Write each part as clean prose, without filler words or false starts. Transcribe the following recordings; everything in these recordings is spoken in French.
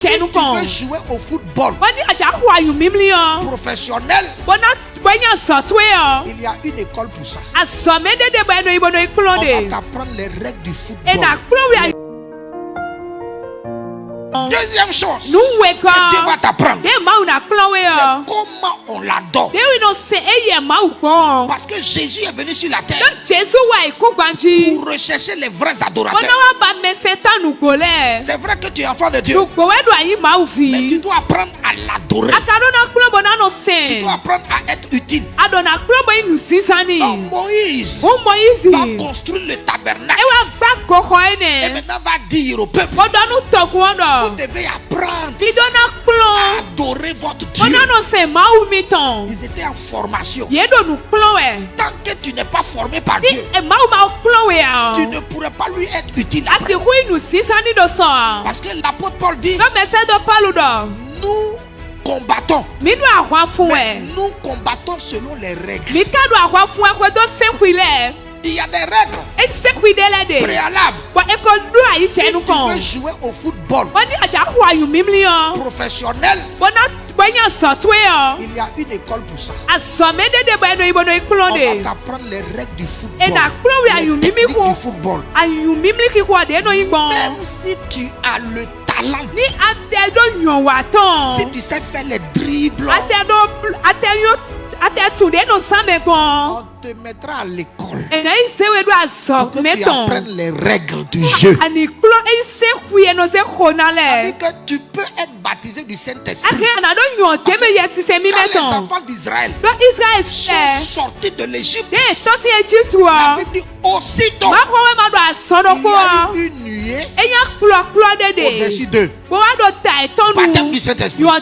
Si tu veux jouer au football professionnel, il y a une école pour ça. On va t'apprendre les règles du football. Deuxième chose que Dieu va t'apprendre, c'est comment on l'adore. Parce que Jésus est venu sur la terre pour rechercher les vrais adorateurs. C'est vrai que tu es enfant de Dieu, mais tu dois apprendre à l'adorer. Tu dois apprendre à être utile. Donc Moïse va construire le tabernacle et maintenant va dire au peuple: vous devez apprendre à adorer votre Dieu. Ils étaient en formation. Tant que tu n'es pas formé par Dieu, tu ne pourrais pas lui être utile. Parce que l'apôtre Paul dit: nous combattons, mais nous combattons selon les règles. Il y a des règles préalables. Si tu veux jouer au football professionnel, il y a une école pour ça. On va t'apprendre les règles du football, les techniques du football. Même si tu as le talent, si tu sais faire les dribbles, on te mettra à l'école pour que tu apprennes les règles du jeu. C'est-à-dire que tu peux être baptisé du Saint-Esprit. Quand les enfants d'Israël sont sortis de l'Égypte, la Bible dit aussitôt il y a eu une nuée au-dessus d'eux. Baptême du Saint-Esprit. Ils ont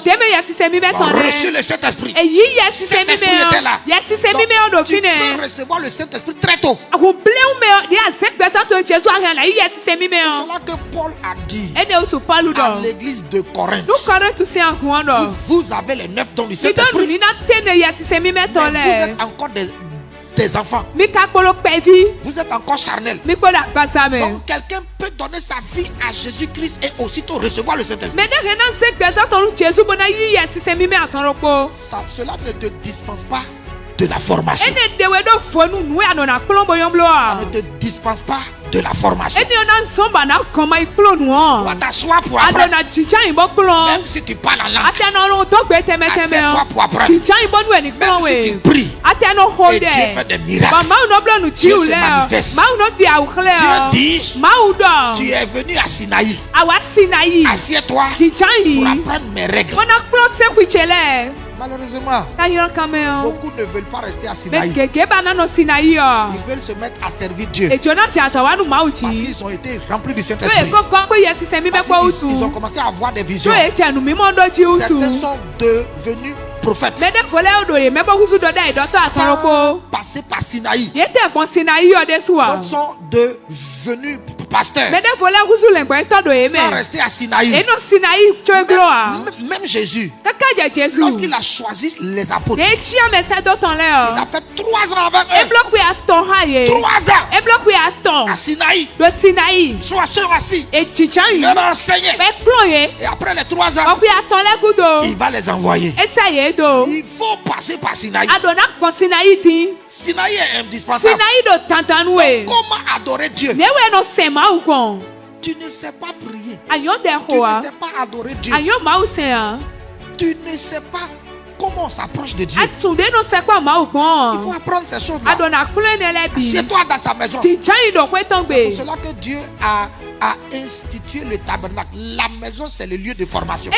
reçu le Saint-Esprit. Le Saint-Esprit était là. Donc, tu peux recevoir le Saint-Esprit très tôt. C'est cela que Paul a dit à l'église de Corinthe: vous avez les 9 dons du Saint-Esprit, mais vous êtes encore des enfants. Vous êtes encore charnels. Donc quelqu'un peut donner sa vie à Jésus-Christ et aussitôt recevoir le Saint-Esprit. Cela ne te dispense pas de la formation. Ça ne te dispense pas de la formation. On va t'asseoir pour apprendre. Même si tu parles en langue, assieds-toi pour apprendre. Même si tu pries et Dieu fait des miracles, Dieu se manifeste. Dieu dit: tu es venu à Sinaï. Assieds-toi pour apprendre mes règles. Malheureusement, beaucoup ne veulent pas rester à Sinaï. Ils veulent se mettre à servir Dieu parce qu'ils ont été remplis du Saint-Esprit. Ils ont commencé à avoir des visions. Certains sont devenus prophètes sans passer par Sinaï. D'autres sont devenus pasteurs sans rester à Sinaï. Même Jésus, lorsqu'il a choisi les apôtres, il a fait 3 ans avec eux. 3 ans à Sinaï. Soit sur assis. Il leur a enseigné. Et après les 3 ans, il va les envoyer. Il faut passer par Sinaï. Sinaï est indispensable. Donc, comment adorer Dieu? Tu ne sais pas prier. Tu ne sais pas adorer Dieu. Tu ne sais pas comment on s'approche de Dieu. Il faut apprendre ces choses-là. Assieds-toi dans sa maison. C'est pour cela que Dieu a institué le tabernacle. La maison, c'est le lieu de formation.